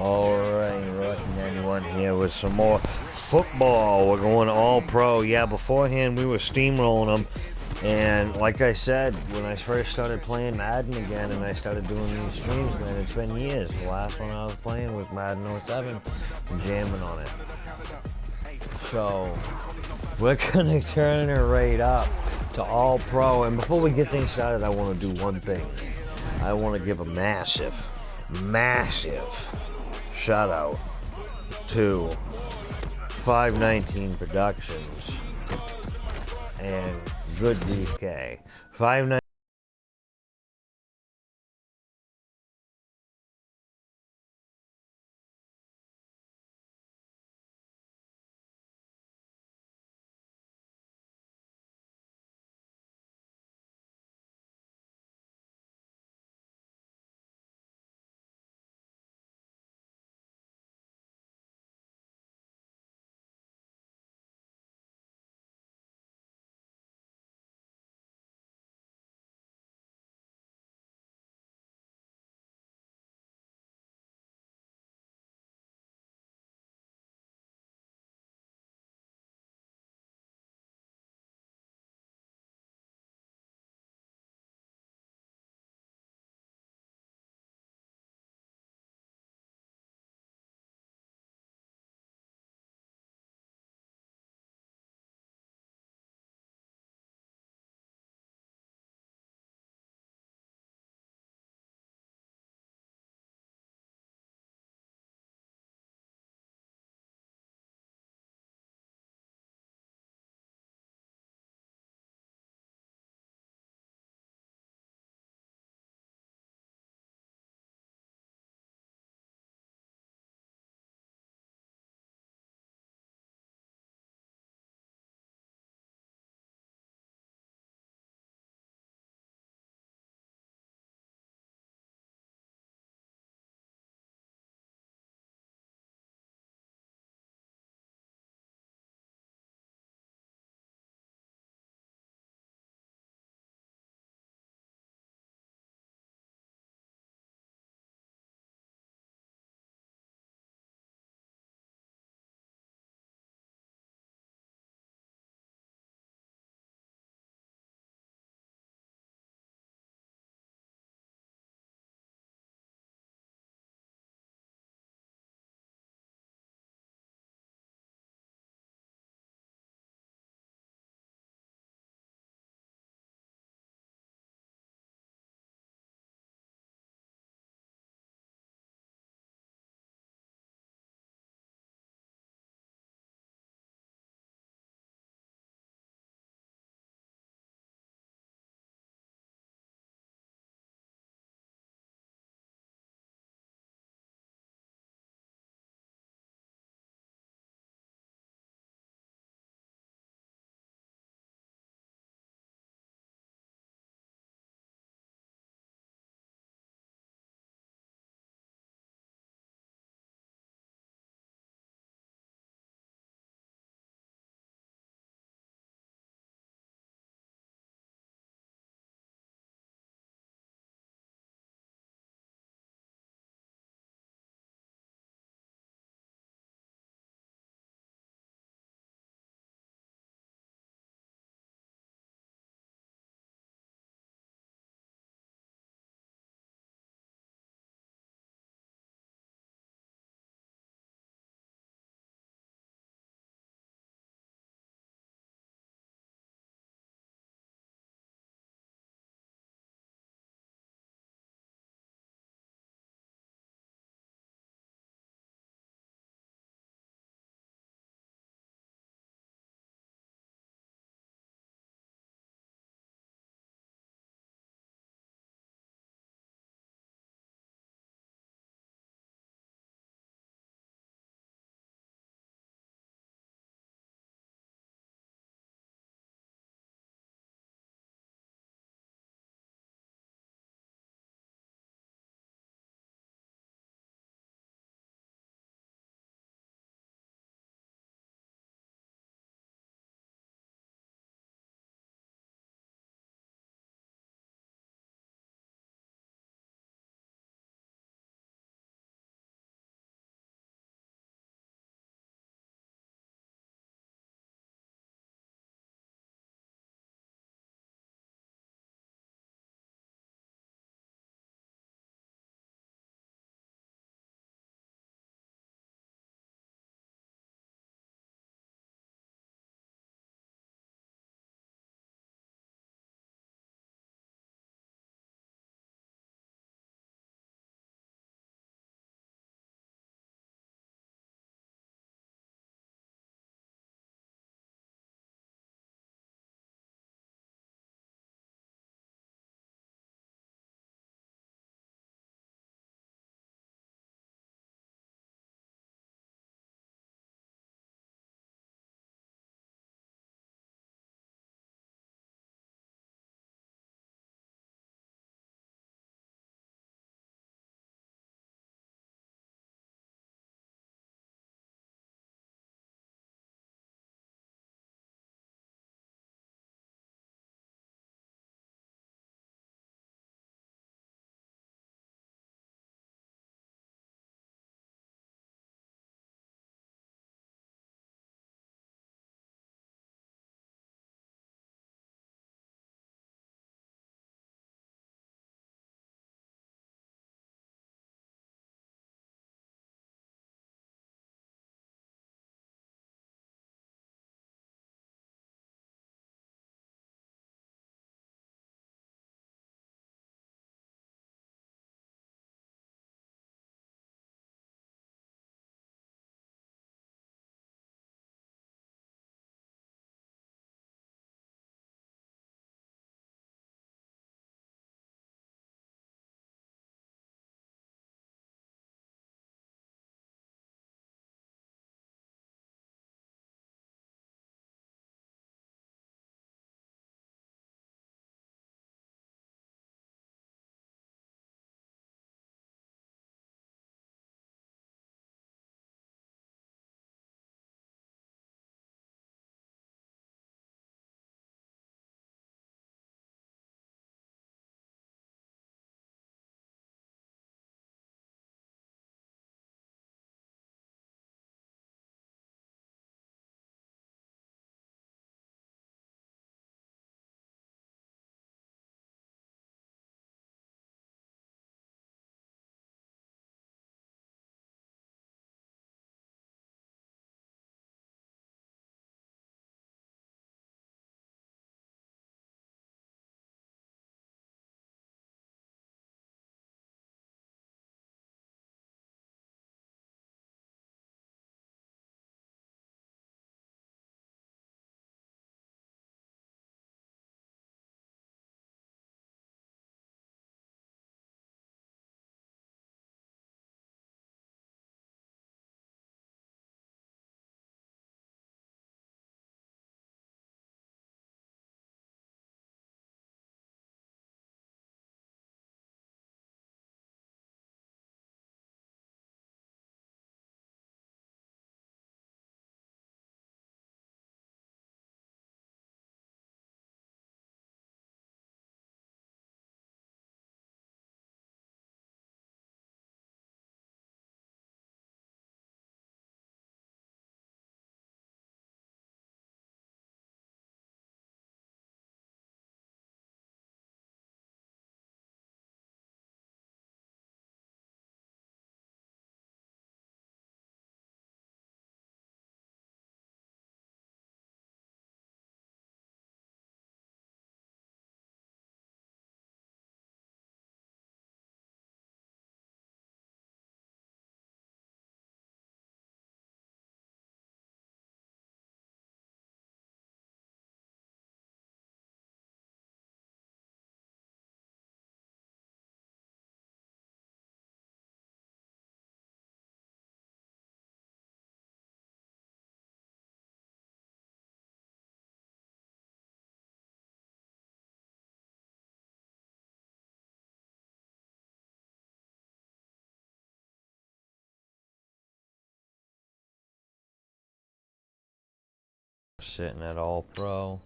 Alright, Rocky 91 here with some more football. We're going all pro. Yeah, beforehand we were steamrolling them. And like I said, when I first started playing Madden again and I started doing these streams, man, it's been years. The last one I was playing was Madden '07 and jamming on it. So, we're gonna turn it right up to all pro. And before we get things started, I want to do one thing. I want to give a massive shout out to 519 Productions and Good Beef K. 519 sitting at All Pro.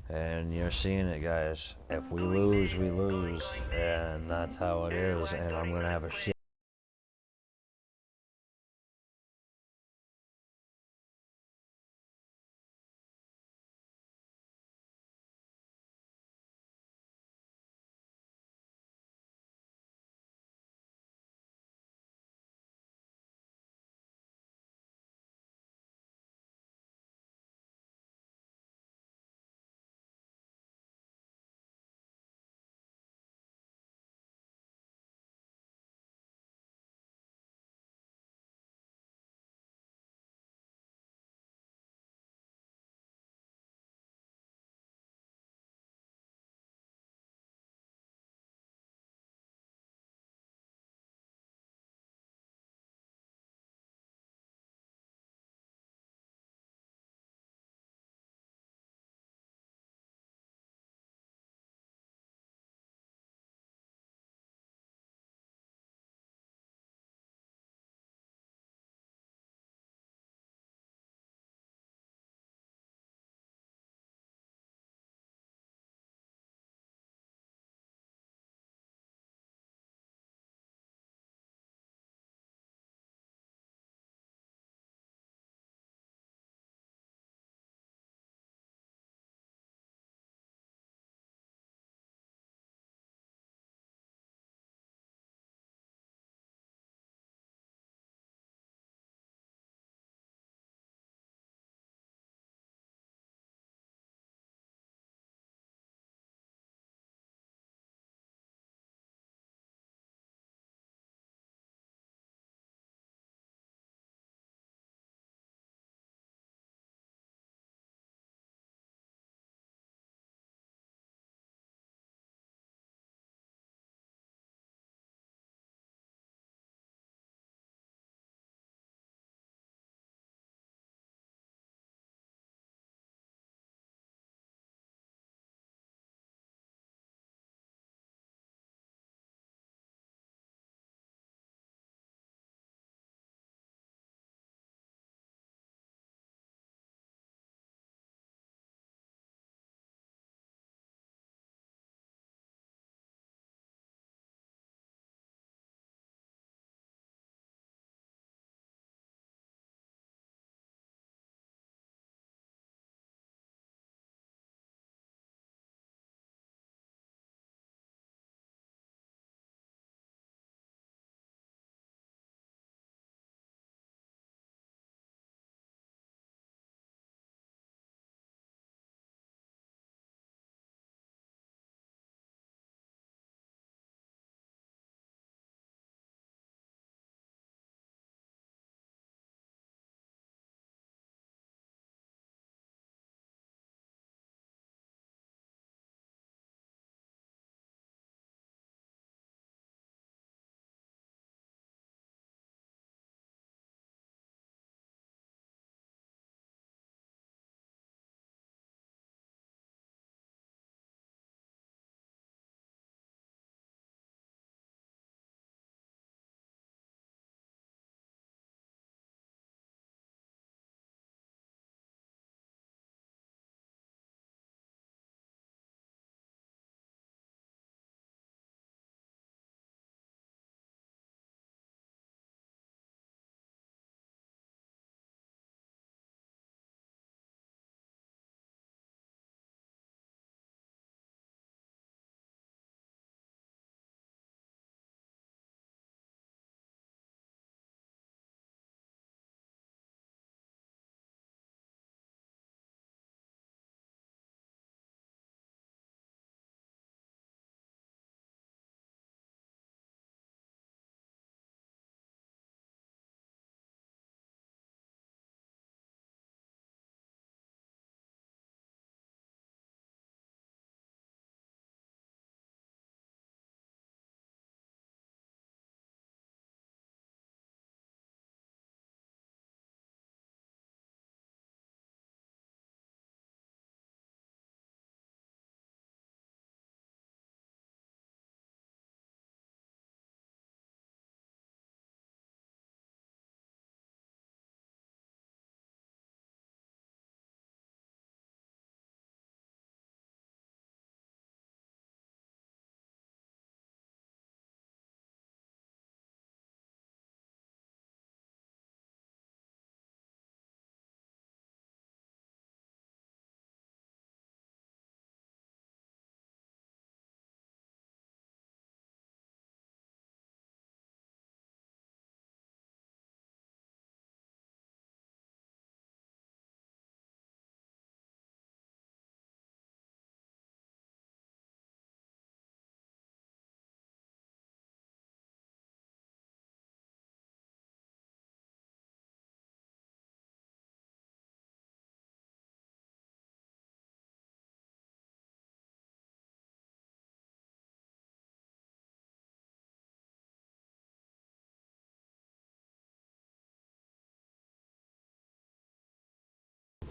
And you're seeing it, guys. If we lose, we lose. And that's how it is. And I'm going to have a shit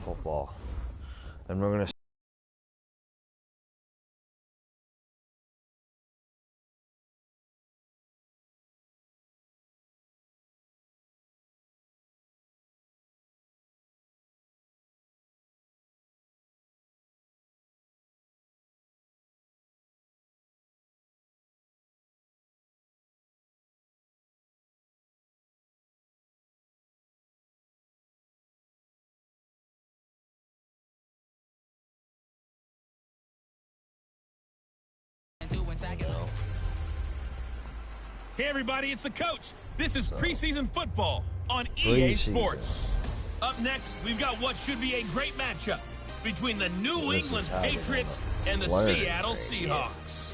football. And we're going to Hey everybody, it's the coach. This is preseason football on EA Sports. Up next, we've got what should be a great matchup between the New England Patriots and the Seattle Seahawks.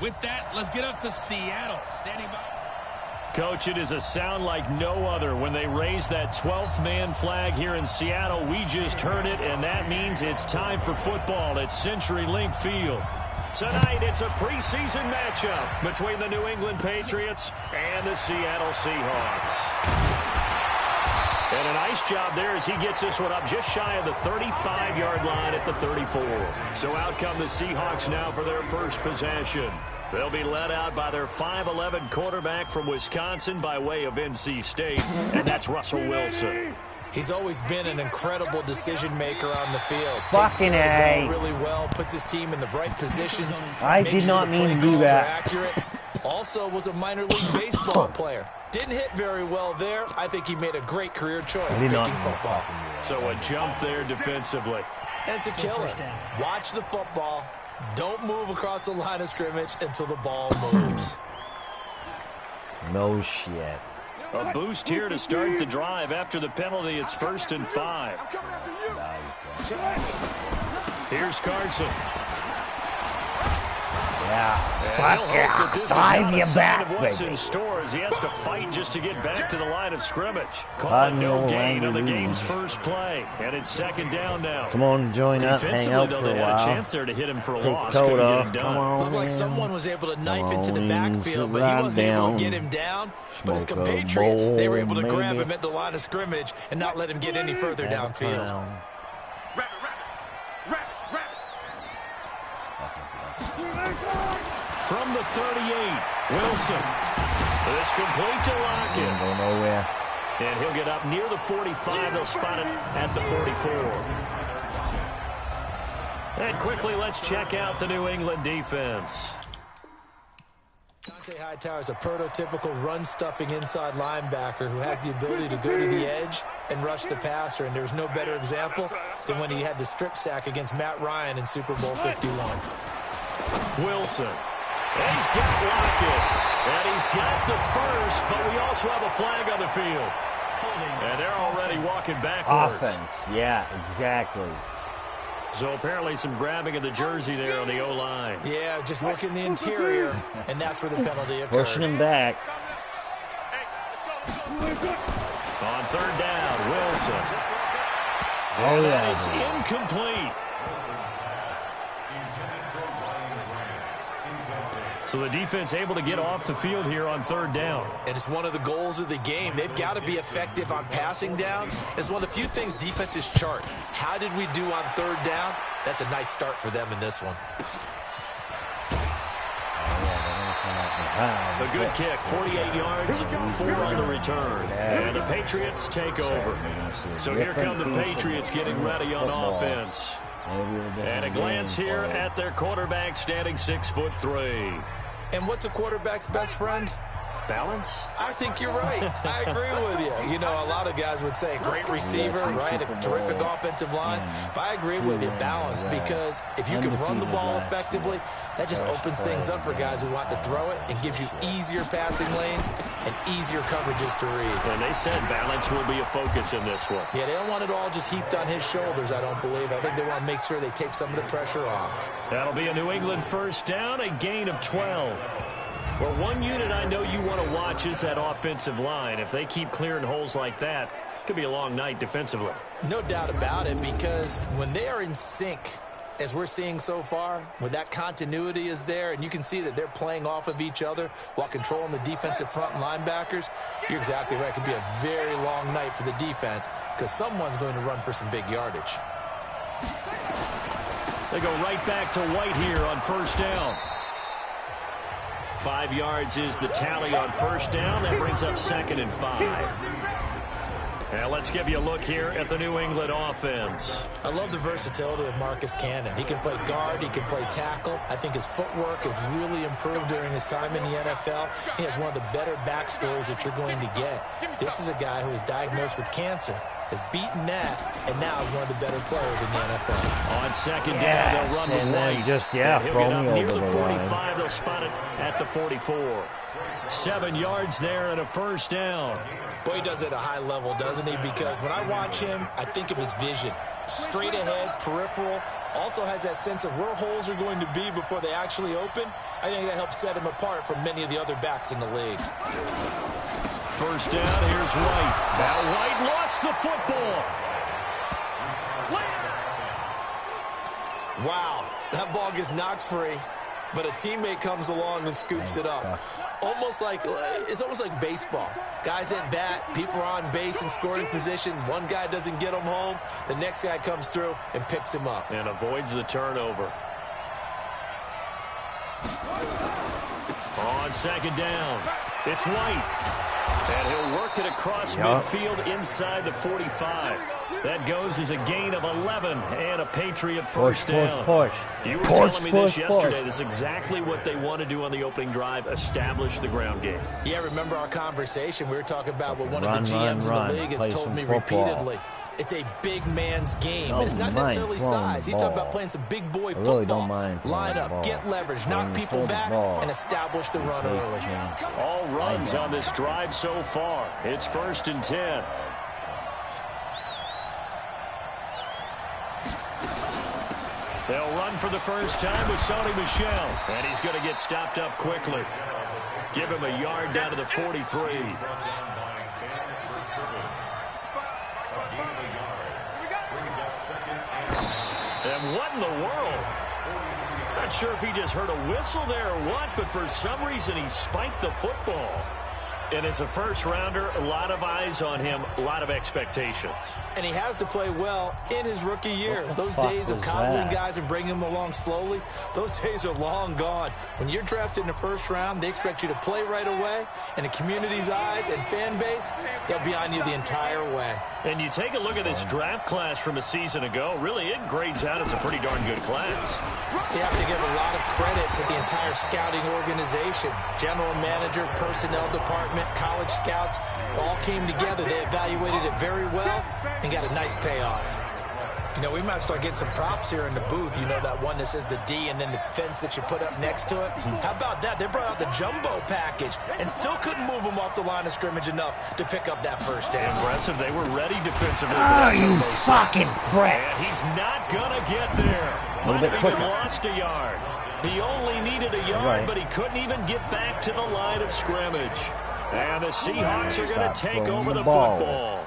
With that, let's get up to Seattle. Standing by. Coach, it is a sound like no other when they raise that 12th man flag here in Seattle. We just heard it, and that means it's time for football at CenturyLink Field. Tonight, it's a preseason matchup between the New England Patriots and the Seattle Seahawks. And a nice job there as he gets this one up just shy of the 35-yard line at the 34. So out come the Seahawks now for their first possession. They'll be led out by their 5'11 quarterback from Wisconsin by way of NC State, and that's Russell Wilson. He's always been an incredible decision maker on the field. Fucking A. Really well, puts his team in the right positions. I did not mean to do that. Accurate. Also was a minor league baseball player. Didn't hit very well there. I think he made a great career choice picking football. So a jump there defensively. And it's a killer. Watch the football. Don't move across the line of scrimmage until the ball moves. No shit. A boost here to start the drive. After the penalty, it's 1st and 5. Here's Carson. Yeah. Drive you back, what's in store as he has to fight just to get back to the line of scrimmage. Call no gain on the game's first play. And it's 2nd down now. Come on, join up, hang out for a while. They had a chance there to hit him for a loss. Couldn't Couldn't get get him done. Looked like someone was able to knife into the backfield, but he wasn't able to get him down. But his compatriots, they were able to grab him at the line of scrimmage and not let him get any further downfield. From the 38, Wilson. It's complete to Lockett. Go nowhere. And he'll get up near the 45. They'll spot it at the 44. And quickly, let's check out the New England defense. Dont'a Hightower is a prototypical run-stuffing inside linebacker who has the ability to go to the edge and rush the passer, and there's no better example than when he had the strip sack against Matt Ryan in Super Bowl 51. Wilson. And he's got Lockett. And he's got the first, but we also have a flag on the field. And they're already walking backwards. Offense, yeah, exactly. So apparently some grabbing of the jersey there on the O-line. Yeah, just look in the interior, and that's where the penalty occurred. Pushing him back. On 3rd down, Wilson. Oh, That is incomplete. So the defense able to get off the field here on 3rd down. And it's one of the goals of the game. They've got to be effective on passing downs. It's one of the few things defenses chart. How did we do on 3rd down? That's a nice start for them in this one. A good kick, 48 yards, 4 on the return. And the Patriots take over. So here come the Patriots getting ready on offense. And a glance here at their quarterback standing 6'3". And what's a quarterback's best friend? Balance? I think you're right. I agree with you. You know, a lot of guys would say great receiver, right? A terrific offensive line. But I agree with you, balance, because if you can run the ball effectively, that just opens things up for guys who want to throw it and gives you easier passing lanes and easier coverages to read. And they said balance will be a focus in this one. Yeah, they don't want it all just heaped on his shoulders, I don't believe. I think they want to make sure they take some of the pressure off. That'll be a New England 1st down, a gain of 12. Well, one unit I know you want to watch is that offensive line. If they keep clearing holes like that, it could be a long night defensively. No doubt about it, because when they are in sync, as we're seeing so far, when that continuity is there and you can see that they're playing off of each other while controlling the defensive front linebackers, you're exactly right. It could be a very long night for the defense because someone's going to run for some big yardage. They go right back to White here on first down. 5 yards is the tally on first down. That brings up 2nd and 5. And let's give you a look here at the New England offense. I love the versatility of Marcus Cannon. He can play guard. He can play tackle. I think his footwork has really improved during his time in the NFL. He has one of the better backstories that you're going to get. This is a guy who was diagnosed with cancer, has beaten that, and now is one of the better players in the NFL. On second down, they'll run to White. Just, he'll get up near the 45. Line. They'll spot it at the 44. 7 yards there and a first down. Boy, he does it at a high level, doesn't he? Because when I watch him, I think of his vision. Straight ahead, peripheral. Also has that sense of where holes are going to be before they actually open. I think that helps set him apart from many of the other backs in the league. First down, here's White. Now White lost the football. Wow, that ball gets knocked free, but a teammate comes along and scoops it up. It's almost like baseball. Guys at bat, people are on base in scoring position. One guy doesn't get him home. The next guy comes through and picks him up. And avoids the turnover. On second down, it's White. And he'll work it across midfield inside the 45. That goes as a gain of 11 and a Patriot first down. You were telling me this yesterday. This is exactly what they want to do on the opening drive, establish the ground game. Yeah, remember our conversation. We were talking about what one of the GMs in the league has told me repeatedly. It's a big man's game. And it's not necessarily size. He's talking about playing some big boy football. Line up, get leverage, knock people back, and establish the run early. All runs on this drive so far. It's 1st and 10. They'll run for the first time with Sony Michel. And he's going to get stopped up quickly. Give him a yard down to the 43. And what in the world? Not sure if he just heard a whistle there or what, but for some reason he spiked the football. And as a first-rounder, a lot of eyes on him, a lot of expectations. And he has to play well in his rookie year. Those days of coddling guys and bringing them along slowly, those days are long gone. When you're drafted in the first round, they expect you to play right away. And the community's eyes and fan base, they'll be on you the entire way. And you take a look at this draft class from a season ago, really it grades out as a pretty darn good class. So you have to give a lot of credit to the entire scouting organization. General manager, personnel department, college scouts, all came together. They evaluated it very well and got a nice payoff. You know, we might start getting some props here in the booth. You know, that one that says the D and then the fence that you put up next to it. How about that? They brought out the jumbo package and still couldn't move them off the line of scrimmage enough to pick up that first down. Impressive. They were ready defensively. Oh, you fucking pricks. And he's not going to get there. Might have even lost a yard. He only needed a yard, but he couldn't even get back to the line of scrimmage. And the Seahawks are going to take over the football.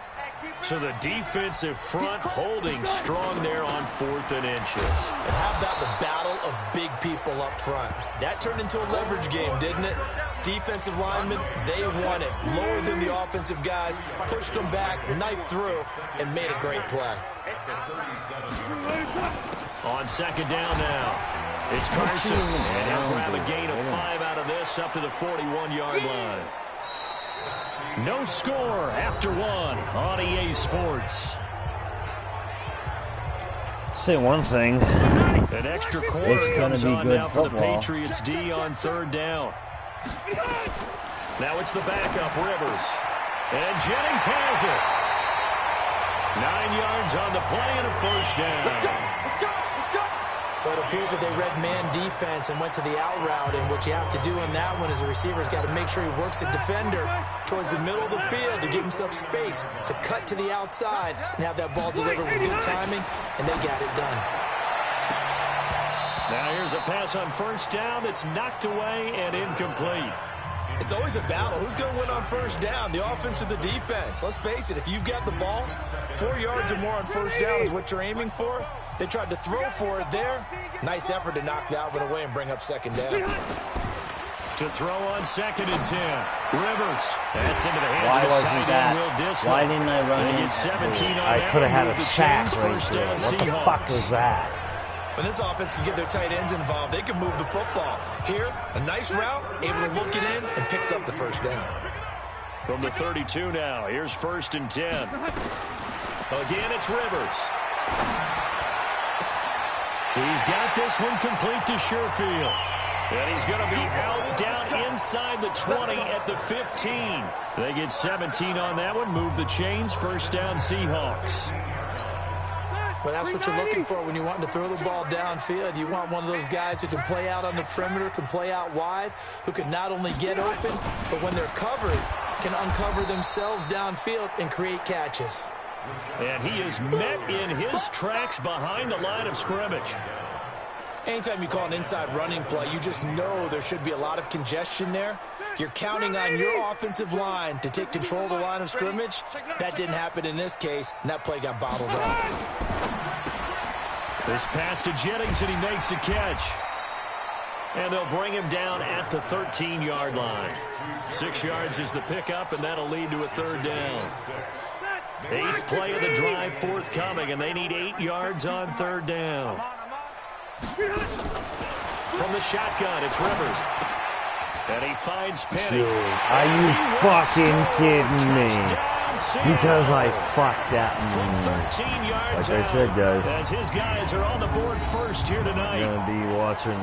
So the defensive front holding strong there on 4th and inches. And how about the battle of big people up front? That turned into a leverage game, didn't it? Defensive linemen, they won it. Lower than the offensive guys, pushed them back, knifed through, and made a great play. On second down now, it's Carson. And he'll grab a gain of 5 out of this up to the 41-yard line. No score after 1 on EA Sports. Say one thing. An extra quarter comes on now for the Patriots D on 3rd down. Now it's the backup, Rivers. And Jennings has it. 9 yards on the play and a first down. But it appears that they read man defense and went to the out route, and what you have to do in that one is the receiver's got to make sure he works the defender towards the middle of the field to give himself space to cut to the outside and have that ball delivered with good timing, and they got it done. Now here's a pass on first down that's knocked away and incomplete. It's always a battle. Who's going to win on first down, the offense or the defense? Let's face it, if you've got the ball, 4 yards or more on first down is what you're aiming for. They tried to throw for it there. Nice effort to knock that one away and bring up second down. To throw on 2nd and 10. Rivers. That's into the hands Why of his wasn't tight that? end, Will Disley. Why didn't I run They in? get 17 on I that could have had one. a The sack chains, right first there. down, What the Seahawks. fuck was that? When this offense can get their tight ends involved, they can move the football. Here, a nice route, able to look it in, and picks up the first down. From the 32 now, here's 1st and 10. Again, it's Rivers. He's got this one complete to Sherfield. And he's going to be out down inside the 20 at the 15. They get 17 on that one. Move the chains. First down, Seahawks. Well, that's what you're looking for when you're wanting to throw the ball downfield. You want one of those guys who can play out on the perimeter, can play out wide, who can not only get open, but when they're covered, can uncover themselves downfield and create catches. And he is met in his tracks behind the line of scrimmage. Anytime you call an inside running play, you just know there should be a lot of congestion there. You're counting on your offensive line to take control of the line of scrimmage. That didn't happen in this case, and that play got bottled up. This pass to Jennings, and he makes the catch. And they'll bring him down at the 13-yard line. 6 yards is the pickup, and that'll lead to a 3rd down. 8th play of the drive forthcoming, and they need 8 yards on 3rd down. From the shotgun, it's Rivers. And he finds Penny. Dude, are you fucking kidding me? Because I fucked that one. 13 yards Like I said, guys. As his guys are on the board first here tonight. I'm going to be watching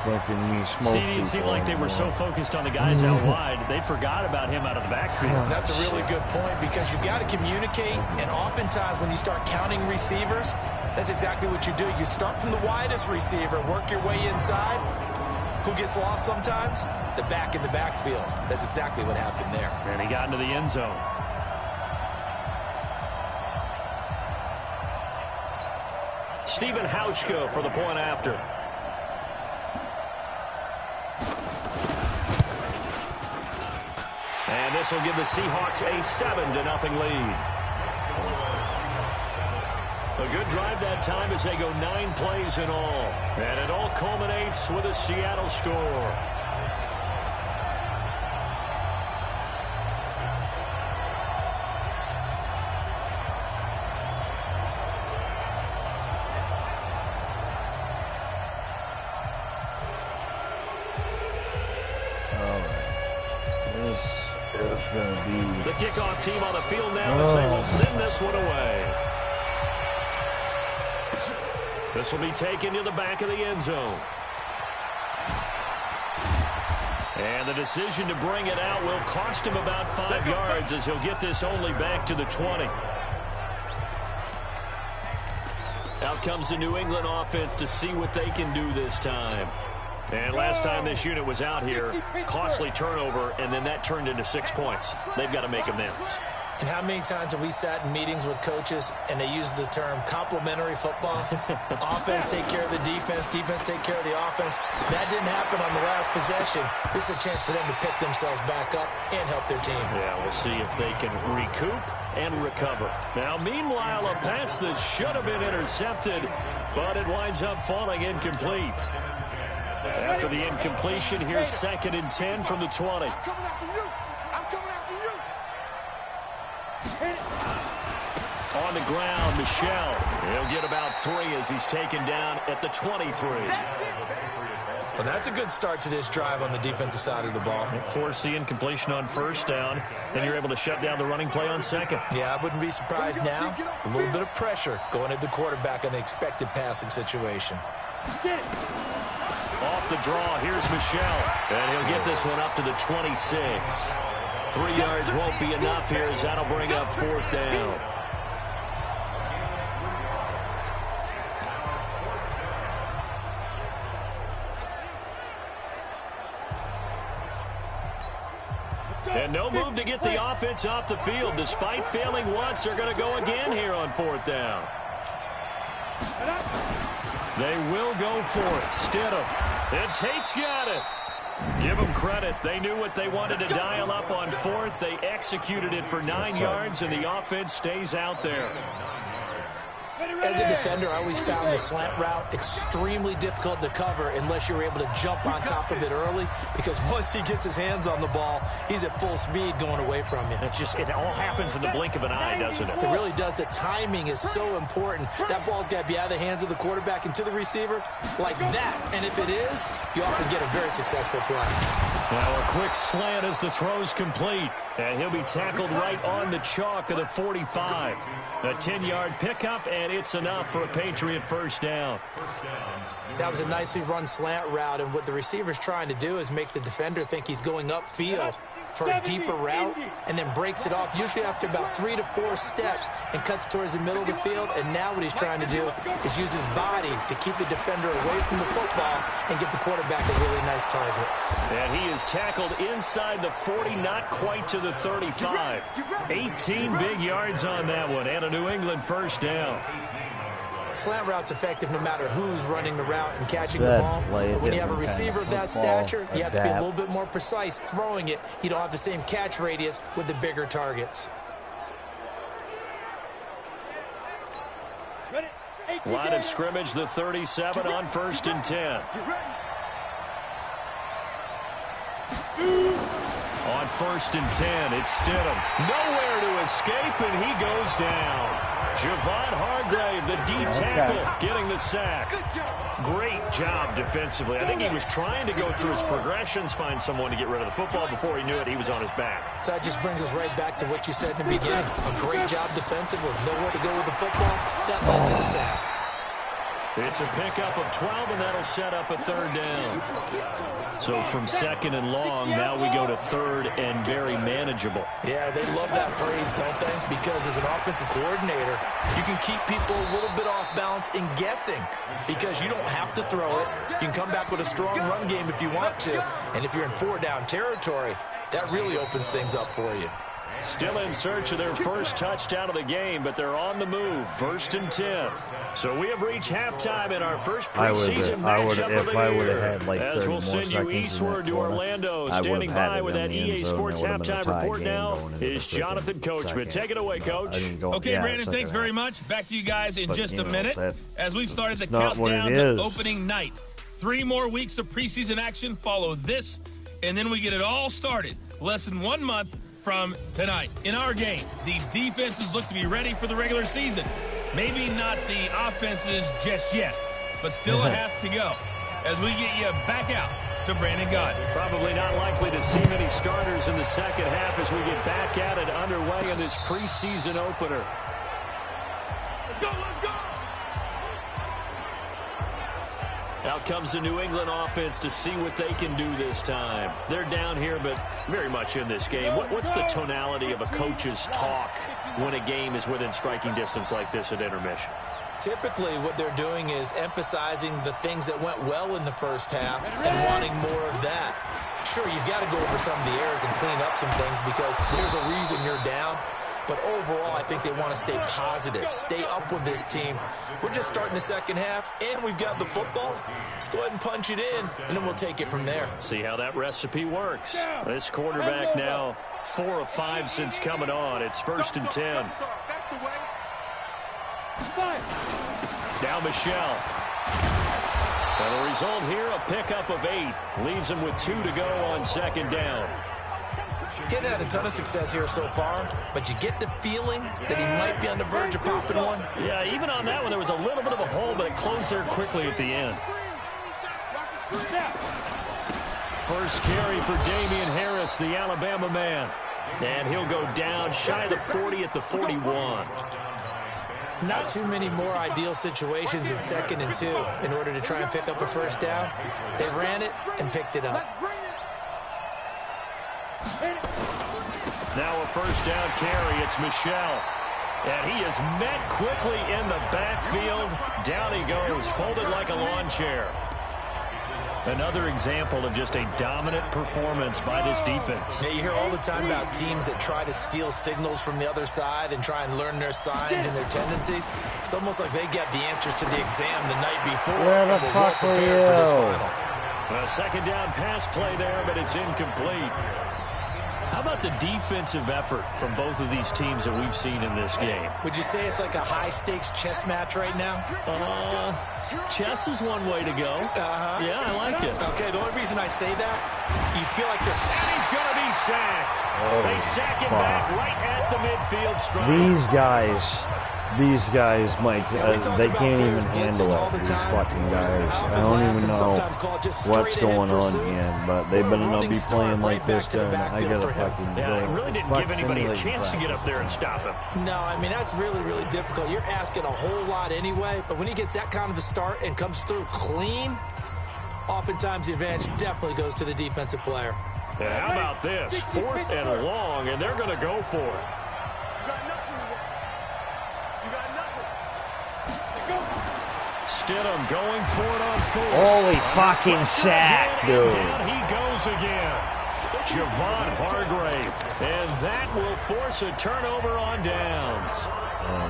fucking me smoke. See, it seemed like they were so focused on the guys out wide, they forgot about him out of the backfield. That's a really good point because you've got to communicate, and oftentimes when you start counting receivers, that's exactly what you do. You start from the widest receiver, work your way inside. Who gets lost sometimes? The back in the backfield. That's exactly what happened there. And he got into the end zone. Stephen Hauschka for the point after. And this will give the Seahawks a 7-0 lead. A good drive that time as they go 9 plays in all. And it all culminates with a Seattle score. The kickoff team on the field now as they will send this one away. This will be taken to the back of the end zone. And the decision to bring it out will cost him about 5 yards as he'll get this only back to the 20. Out comes the New England offense to see what they can do this time. And last time this unit was out here, costly turnover, and then that turned into 6 points. They've got to make amends. And how many times have we sat in meetings with coaches and they use the term complementary football? Offense take care of the defense, defense take care of the offense. That didn't happen on the last possession. This is a chance for them to pick themselves back up and help their team. Yeah, we'll see if they can recoup and recover. Now, meanwhile, a pass that should have been intercepted, but it winds up falling incomplete. After the incompletion, here's 2nd and 10 from the 20. I'm coming after you. I'm coming after you. On the ground, Michel. He'll get about 3 as he's taken down at the 23. Well, that's a good start to this drive on the defensive side of the ball. Force the incompletion on first down. Then you're able to shut down the running play on 2nd. Yeah, I wouldn't be surprised now. A little bit of pressure going at the quarterback in the expected passing situation. Off the draw, here's Michel. And he'll get this one up to the 26. 3 yards won't be enough here as that'll bring up 4th down. And no move to get the offense off the field. Despite failing once, they're going to go again here on 4th down. They will go for it. Stidham. And Tate's got it. Give them credit. They knew what they wanted to dial up on fourth. They executed it for 9 yards, and the offense stays out there. As a defender, I always found the slant route extremely difficult to cover unless you're able to jump on top of it early, because once he gets his hands on the ball, he's at full speed going away from you. It all happens in the blink of an eye, doesn't it? It really does. The timing is so important. That ball's got to be out of the hands of the quarterback and to the receiver like that. And if it is, you often get a very successful play. Now a quick slant as the throw's complete. And he'll be tackled right on the chalk of the 45. A 10-yard pickup, and it's enough for a Patriot first down. That was a nicely run slant route, and what the receiver's trying to do is make the defender think he's going upfield for a deeper route, and then breaks it off, usually after about 3 to 4 steps, and cuts towards the middle of the field. And now what he's trying to do is use his body to keep the defender away from the football and give the quarterback a really nice target. And he is tackled inside the 40, not quite to the 35. 18 big yards on that one, and a New England first down. Slant route's effective no matter who's running the route and catching the ball. But when you have a receiver of that stature, you have to be a little bit more precise throwing it. You don't have the same catch radius with the bigger targets. Line of scrimmage, the 37 on 1st and 10. On 1st and 10, it's Stidham. Nowhere to escape, and he goes down. Javon Hargrave, the D tackle, getting the sack. Great job defensively. I think he was trying to go through his progressions, find someone to get rid of the football. Before he knew it, he was on his back. So that just brings us right back to what you said in the beginning. A great job defensively. Nowhere to go with the football. That led to the sack. It's a pickup of 12, and that'll set up a third down. So from 2nd and long, now we go to 3rd and very manageable. Yeah, they love that phrase, don't they? Because as an offensive coordinator, you can keep people a little bit off balance in guessing, because you don't have to throw it. You can come back with a strong run game if you want to. And if you're in 4-down territory, that really opens things up for you. Still in search of their first touchdown of the game, but they're on the move. 1st and 10. So we have reached halftime in our first preseason matchup of the year. Like as we'll send you eastward to Orlando. Standing by with that EA Sports halftime report now is Jonathan Coachman. Take it away, Coach. Okay, Brandon, thanks very much. Back to you guys in just a minute as we've started the countdown to opening night. 3 more weeks of preseason action follow this, and then we get it all started. Less than 1 month from tonight. In our game, the defenses look to be ready for the regular season. Maybe not the offenses just yet, but still a half to go as we get you back out to Brandon Gaudin. Probably not likely to see many starters in the second half as we get back at it underway in this preseason opener. Let's go, let's go! Out comes the New England offense to see what they can do this time. They're down here, but very much in this game. What's the tonality of a coach's talk when a game is within striking distance like this at intermission? Typically, what they're doing is emphasizing the things that went well in the first half and wanting more of that. Sure, you've got to go over some of the errors and clean up some things because there's a reason you're down. But overall, I think they want to stay positive, stay up with this team. We're just starting the second half, and we've got the football. Let's go ahead and punch it in, and then we'll take it from there. See how that recipe works. This quarterback now 4 of 5 since coming on. It's 1st and 10. Now Michelle. And the result here, a pickup of 8. Leaves him with 2 to go on 2nd down. Getting had a ton of success here so far, but you get the feeling that he might be on the verge of popping one. Yeah, even on that one, there was a little bit of a hole, but it closed there quickly at the end. First carry for Damian Harris, the Alabama man. And he'll go down shy of the 40 at the 41. Not too many more ideal situations in 2nd and 2 in order to try and pick up a first down. They ran it and picked it up. Now a first down carry. It's Michelle. And he is met quickly in the backfield. Down he goes, folded like a lawn chair. Another example of just a dominant performance by this defense. Yeah, you hear all the time about teams that try to steal signals from the other side and try and learn their signs and their tendencies. It's almost like they get the answers to the exam the night before. Where the fuck are you? For this final. A second down pass play there, but it's incomplete. How about the defensive effort from both of these teams that we've seen in this game? Would you say it's like a high-stakes chess match right now? Chess is one way to go. Yeah, I like it. Okay, the only reason I say that, you feel like they're... And he's going to be sacked. They sack him back right at the midfield stripe. These guys might, they can't even handle it, these fucking guys. I don't even know what's going on here, but they better not be playing like this during I gotta fucking Yeah, they really didn't give anybody a chance to get up there and stop him. No, I mean, that's really, really difficult. You're asking a whole lot anyway, but when he gets that kind of a start and comes through clean, oftentimes the advantage definitely goes to the defensive player. Yeah, how about this? 4th and long, and they're going to go for it. Stidham going for it on 4th. Holy fucking sack, dude. Down he goes again. Javon Hargrave. And that will force a turnover on downs.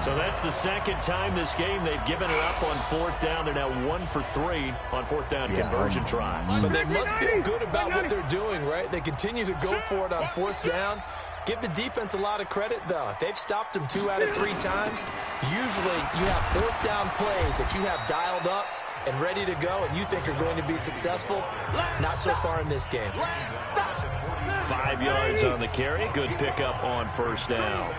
So that's the second time this game they've given it up on 4th down. They're now 1 for 3 on 4th down conversion tries. But they must feel good about what they're doing, right? They continue to go for it on 4th down. Give the defense a lot of credit, though. They've stopped them 2 out of 3 times. Usually, you have 4th down plays that you have dialed up and ready to go and you think are going to be successful. Not so far in this game. 5 yards on the carry. Good pickup on 1st down.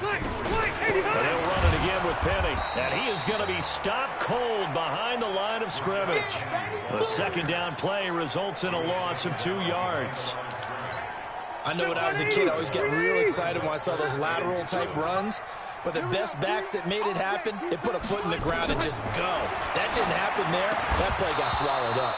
And they'll run it again with Penny. And he is going to be stopped cold behind the line of scrimmage. The second down play results in a loss of 2 yards. I know when I was a kid, I always get real excited when I saw those lateral-type runs. But the best backs that made it happen, they put a foot in the ground and just go. That didn't happen there. That play got swallowed up.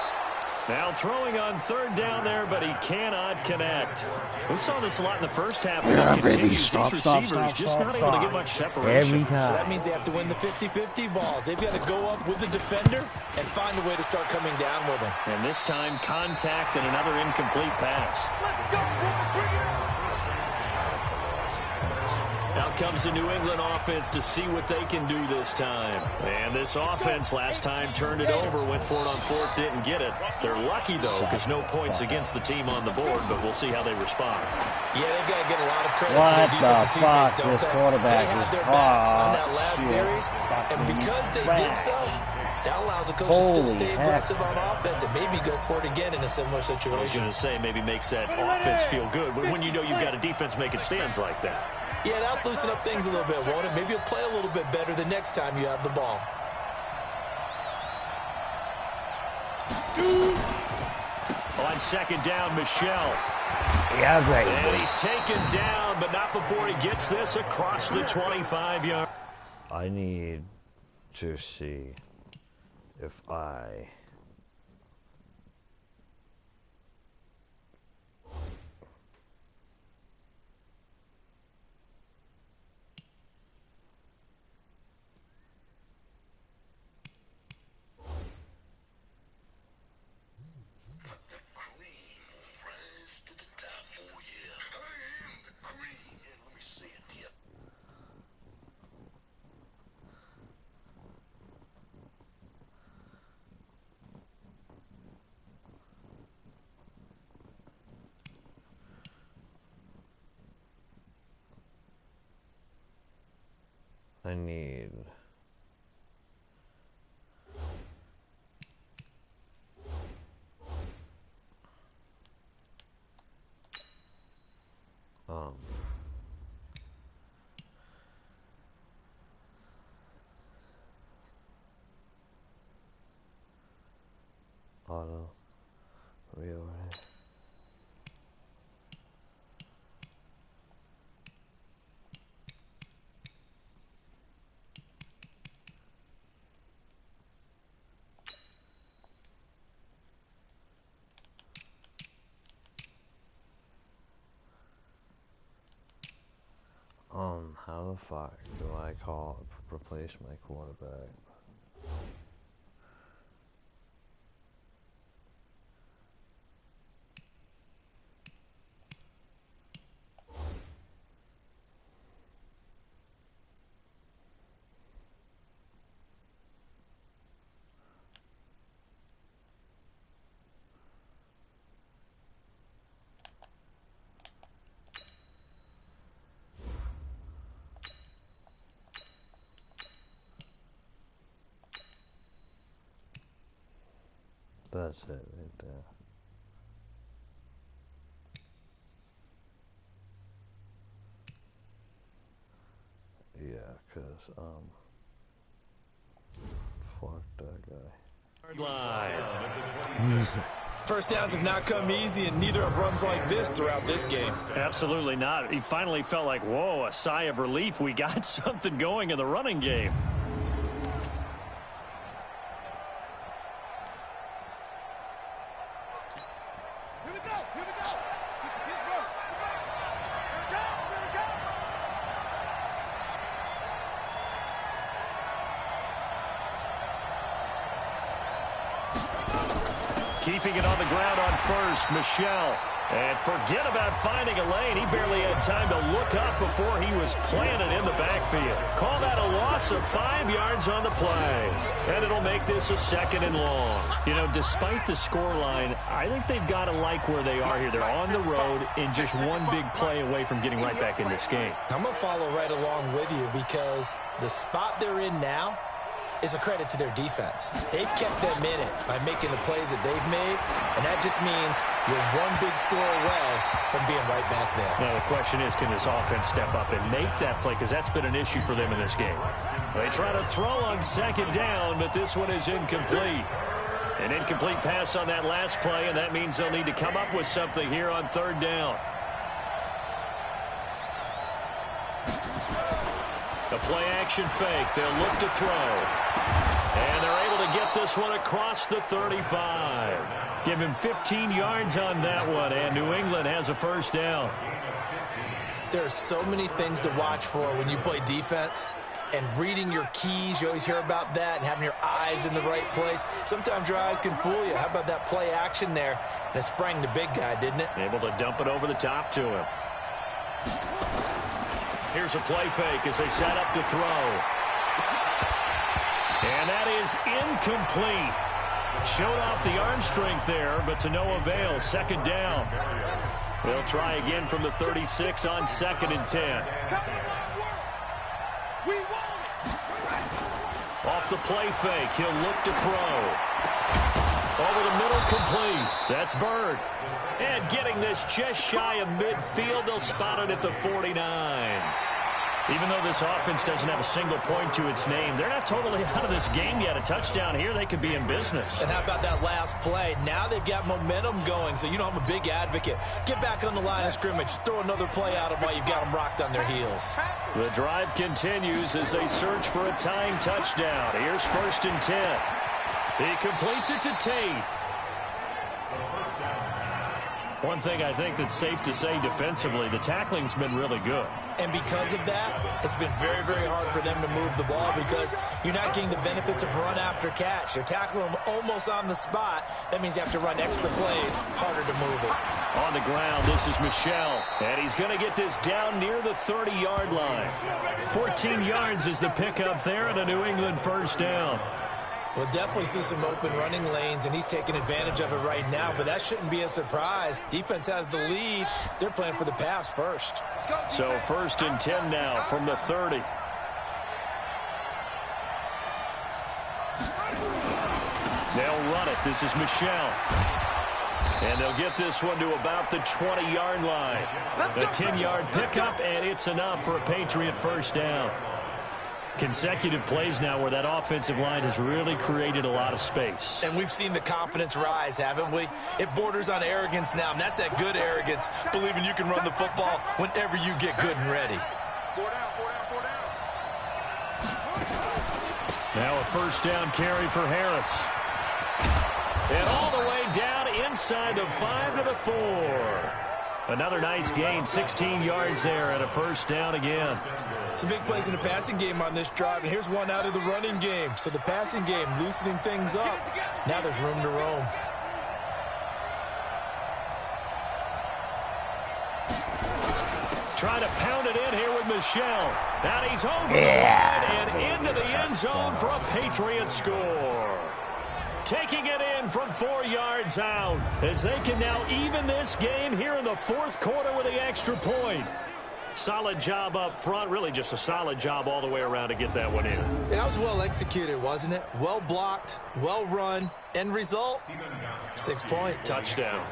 Now throwing on 3rd down there, but he cannot connect. We saw this a lot in the first half. And continues. These receivers just not able to get much separation. Every time. So that means they have to win the 50-50 balls. They've got to go up with the defender and find a way to start coming down with them. And this time, contact and another incomplete pass. Let's go, boys. Bring it on. Out comes the New England offense to see what they can do this time. And this offense last time turned it over, went for it on 4th, didn't get it. They're lucky, though, because no points against the team on the board, but we'll see how they respond. Yeah, they've got to get a lot of credit to their defensive teammates, don't they? They had their backs on that last series, and because they did so, that allows the coaches to stay aggressive on offense and maybe go for it again in a similar situation. I was going to say maybe makes that offense feel good, but when you know you've got a defense making stands like that. Yeah, that'll loosen up things a little bit, won't it? Maybe you'll play a little bit better the next time you have the ball. On 2nd down, Michelle. Yeah, great. And he's taken down, but not before he gets this across the 25-yard. I need to see if I... I need... auto rearray. How the fuck do I replace my quarterback? That's it right there. Yeah, because, fuck that guy. First downs have not come easy, and neither have runs like this throughout this game. Absolutely not. He finally felt like, whoa, a sigh of relief. We got something going in the running game. Keeping it on the ground on first, Michel. And forget about finding a lane. He barely had time to look up before he was planted in the backfield. Call that a loss of 5 yards on the play. And it'll make this a 2nd and long. You know, despite the scoreline, I think they've got to like where they are here. They're on the road and just one big play away from getting right back in this game. I'm going to follow right along with you because the spot they're in now is a credit to their defense. They've kept them in it by making the plays that they've made, and that just means you're one big score away from being right back there. Now, the question is, can this offense step up and make that play? Because that's been an issue for them in this game. They try to throw on 2nd down, but this one is incomplete. An incomplete pass on that last play, and that means they'll need to come up with something here on 3rd down. The play-action fake. They'll look to throw. And they're able to get this one across the 35. Give him 15 yards on that one, and New England has a 1st down. There are so many things to watch for when you play defense. And reading your keys, you always hear about that, and having your eyes in the right place. Sometimes your eyes can fool you. How about that play action there? And it sprang the big guy, didn't it? Able to dump it over the top to him. Here's a play fake as they set up to throw. And that is incomplete. Showed off the arm strength there, but to no avail. 2nd down. They'll try again from the 36 on 2nd and 10. Off the play fake, he'll look to throw. Over the middle, complete. That's Bird. And getting this just shy of midfield, they'll spot it at the 49. Even though this offense doesn't have a single point to its name, they're not totally out of this game yet. A touchdown here, they could be in business. And how about that last play? Now they've got momentum going, so you know I'm a big advocate. Get back on the line of scrimmage. Throw another play out of while you've got them rocked on their heels. The drive continues as they search for a tying touchdown. Here's 1st and 10. He completes it to Tate. One thing I think that's safe to say defensively, the tackling's been really good. And because of that, it's been very, very hard for them to move the ball because you're not getting the benefits of run after catch. You're tackling them almost on the spot. That means you have to run extra plays, harder to move it. On the ground, this is Michel. And he's going to get this down near the 30-yard line. 14 yards is the pickup there and a New England 1st down. We'll definitely see some open running lanes, and he's taking advantage of it right now, but that shouldn't be a surprise. Defense has the lead. They're playing for the pass first. So 1st and 10 now from the 30. They'll run it. This is Michel. And they'll get this one to about the 20-yard line. A 10-yard pickup, and it's enough for a Patriot 1st down. Consecutive plays now where that offensive line has really created a lot of space. And we've seen the confidence rise, haven't we? It borders on arrogance now, and that's that good arrogance, believing you can run the football whenever you get good and ready. Now a 1st down carry for Harris. And all the way down inside the 5 to the 4. Another nice gain, 16 yards there, and a 1st down again. Some big plays in the passing game on this drive, and here's one out of the running game. So the passing game loosening things up. Now there's room to roam. Trying to pound it in here with Michel. And he's over the line and into the end zone for a Patriot score. Taking it in from 4 yards out as they can now even this game here in the 4th quarter with the extra point. Solid job up front. Really just a solid job all the way around to get that one in. That was well executed, wasn't it? Well blocked, well run. End result, 6 points. Touchdown.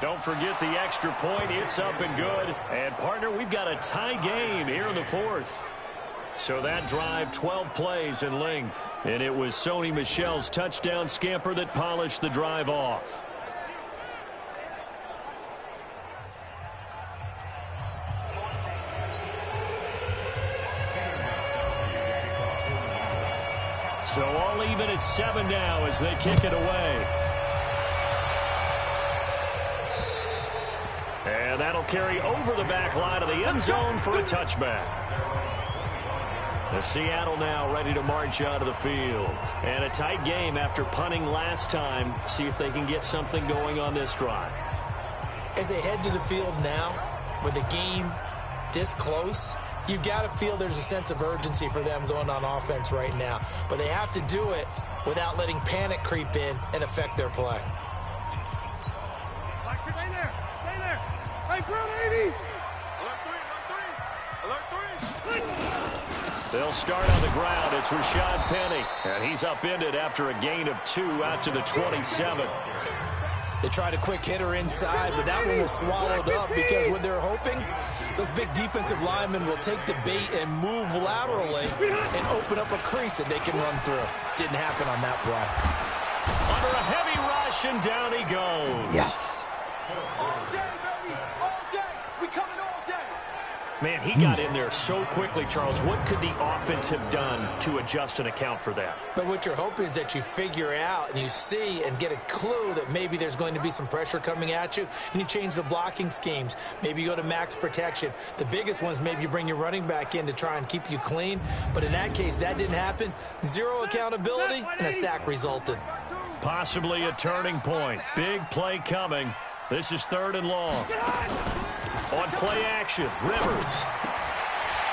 Don't forget the extra point. It's up and good. And, partner, we've got a tie game here in the fourth. So that drive, 12 plays in length. And it was Sony Michel's touchdown scamper that polished the drive off. So all even at 7 now as they kick it away. And that'll carry over the back line of the end zone for a touchback. The Seattle now ready to march out of the field. And a tight game after punting last time. See if they can get something going on this drive. As they head to the field now, with the game this close, you've got to feel there's a sense of urgency for them going on offense right now. But they have to do it without letting panic creep in and affect their play. Stay there. Stay there. Hey, Brown 80. Alert 3. Alert 3. Alert 3. They'll start on the ground. It's Rashad Penny. And he's upended after a gain of 2 out to the 27. They tried a quick hitter inside, but that one was swallowed up because what they're hoping, those big defensive linemen will take the bait and move laterally and open up a crease that they can run through. Didn't happen on that play. Under a heavy rush, and down he goes. Yes. All day, baby. All day. We coming all day. Man, he got in there so quickly, Charles. What could the offense have done to adjust and account for that? But what you're hoping is that you figure out and you see and get a clue that maybe there's going to be some pressure coming at you, and you change the blocking schemes. Maybe you go to max protection. The biggest one is maybe you bring your running back in to try and keep you clean. But in that case, that didn't happen. Zero accountability, and a sack resulted. Possibly a turning point. Big play coming. This is 3rd and long. On play action, Rivers.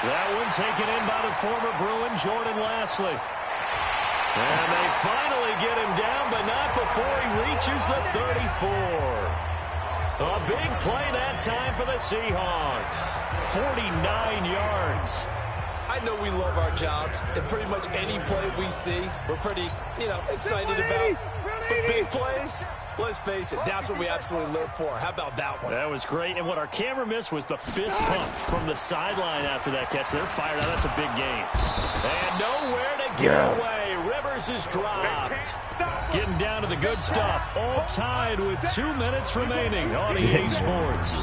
That one taken in by the former Bruin, Jordan Lasley. And they finally get him down, but not before he reaches the 34. A big play that time for the Seahawks. 49 yards. I know we love our jobs, and pretty much any play we see, we're pretty, excited about. But big plays, let's face it, that's what we absolutely live for. How about that one? That was great. And what our camera missed was the fist pump from the sideline after that catch. They're fired out. That's a big game. And nowhere to get away. Rivers is dropped. Getting down to the good stuff. All tied with 2 minutes remaining on EA Sports.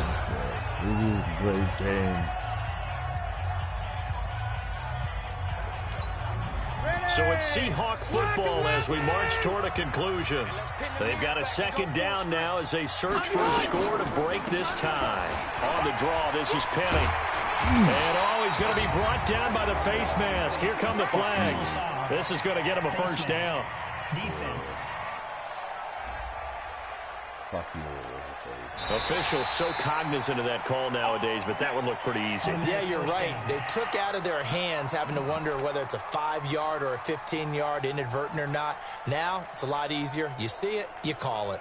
This is a great game. So it's Seahawk football as we march toward a conclusion. They've got a 2nd down now as they search for a score to break this tie. On the draw, this is Penny. And he's going to be brought down by the face mask. Here come the flags. This is going to get him a 1st down. Defense. Fuck you. Officials so cognizant of that call nowadays, but that one looked pretty easy. Yeah, you're right. They took out of their hands having to wonder whether it's a 5-yard or a 15-yard inadvertent or not. Now, it's a lot easier. You see it, you call it.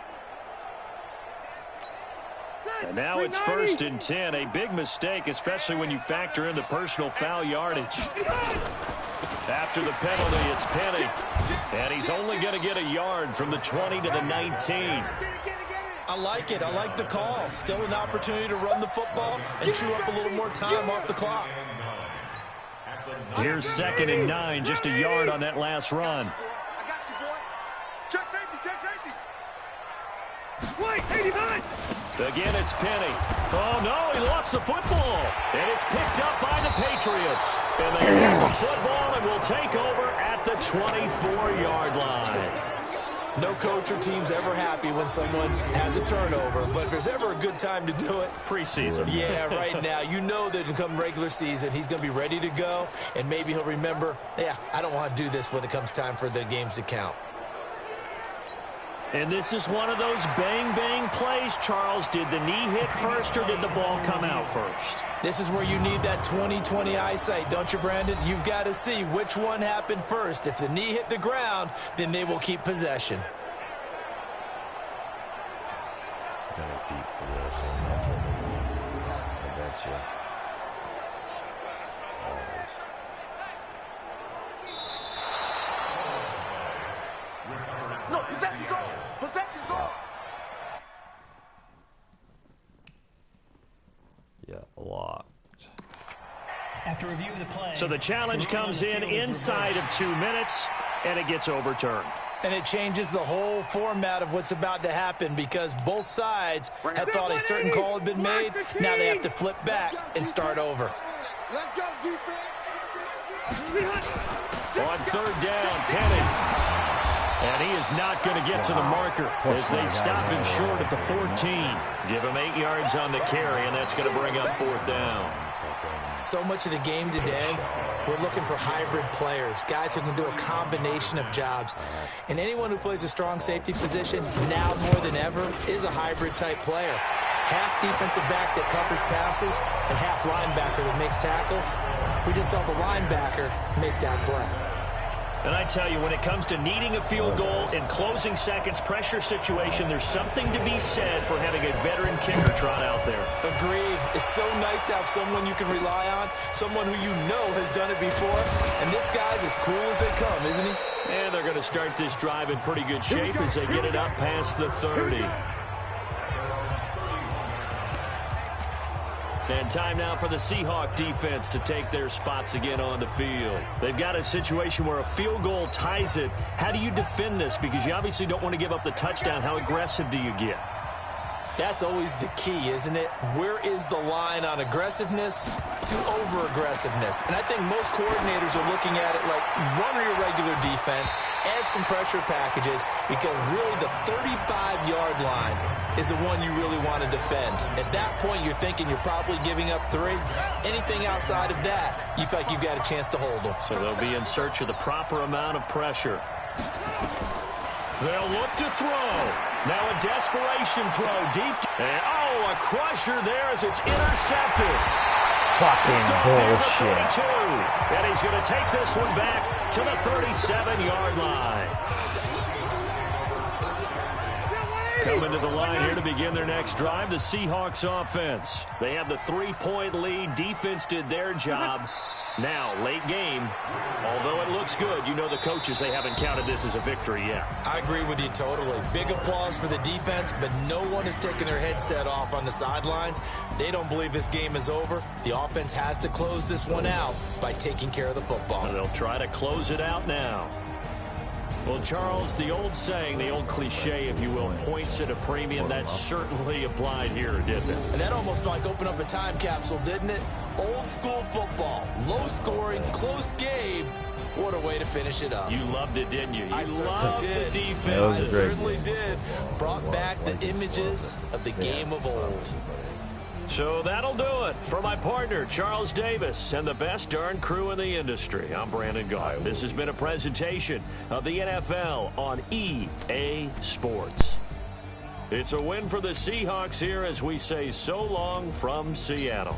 And now it's 1st and 10. A big mistake, especially when you factor in the personal foul yardage. After the penalty, it's Penny. And he's only going to get a yard from the 20 to the 19. I like it. I like the call. Still an opportunity to run the football and chew up a little more time off the clock. Here's 2nd and 9, just a yard on that last run. I got you, boy. Check safety, check safety. Wait, 89. Again, it's Penny. Oh, no, he lost the football. And it's picked up by the Patriots. And they have the football and will take over at the 24-yard line. No coach or team's ever happy when someone has a turnover, but if there's ever a good time to do it, preseason. Yeah, right now. You know that come regular season, he's going to be ready to go, and maybe he'll remember, yeah, I don't want to do this when it comes time for the games to count. And this is one of those bang-bang plays, Charles. Did the knee hit first or did the ball come out first? This is where you need that 20/20 eyesight, don't you, Brandon? You've got to see which one happened first. If the knee hit the ground, then they will keep possession. Gonna keep possession. I bet you. No, possession's on. Possession's on. Yeah, locked. After review of the play. So the challenge comes in inside of 2 minutes, and it gets overturned. And it changes the whole format of what's about to happen because both sides had thought a certain call had been made. Now they have to flip back and start over. Let's go, defense. On third down, Penny. And he is not going to get to the marker as they stop him short at the 14. Give him 8 yards on the carry, and that's going to bring up fourth down. So much of the game today, we're looking for hybrid players, guys who can do a combination of jobs. And anyone who plays a strong safety position, now more than ever, is a hybrid-type player. Half defensive back that covers passes and half linebacker that makes tackles. We just saw the linebacker make that play. And I tell you, when it comes to needing a field goal in closing seconds, pressure situation, there's something to be said for having a veteran kicker trot out there. Agreed. It's so nice to have someone you can rely on, someone who you know has done it before. And this guy's as cool as they come, isn't he? And they're going to start this drive in pretty good shape as they get it up past the 30. And time now for the Seahawk defense to take their spots again on the field. They've got a situation where a field goal ties it. How do you defend this? Because you obviously don't want to give up the touchdown. How aggressive do you get? That's always the key, isn't it? Where is the line on aggressiveness to over-aggressiveness? And I think most coordinators are looking at it like run your regular defense, add some pressure packages, because really the 35-yard line is the one you really want to defend. At that point, you're thinking you're probably giving up 3. Anything outside of that, you feel like you've got a chance to hold them. So they'll be in search of the proper amount of pressure. They'll look to throw. Now a desperation throw deep. And, a crusher there as it's intercepted. Fucking bullshit. And he's going to take this one back to the 37-yard line. Coming to the line here to begin their next drive, the Seahawks offense. They have the 3-point lead. Defense did their job. Now, late game, although it looks good, you know the coaches, they haven't counted this as a victory yet. I agree with you totally. Big applause for the defense, but no one is taking their headset off on the sidelines. They don't believe this game is over. The offense has to close this one out by taking care of the football. And they'll try to close it out now. Well, Charles, the old saying, the old cliche, if you will, points at a premium, that certainly applied here, didn't it? And that almost like opened up a time capsule, didn't it? Old school football, low scoring, close game. What a way to finish it up. You loved it, didn't you? I loved did. The defense. I certainly did. Brought back the images of the game of old. So that'll do it for my partner, Charles Davis, and the best darn crew in the industry. I'm Brandon Gaudin. This has been a presentation of the NFL on EA Sports. It's a win for the Seahawks here as we say so long from Seattle.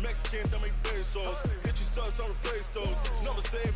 Mexican, don't make pesos. Hit your sus, I'll replace those. Never save,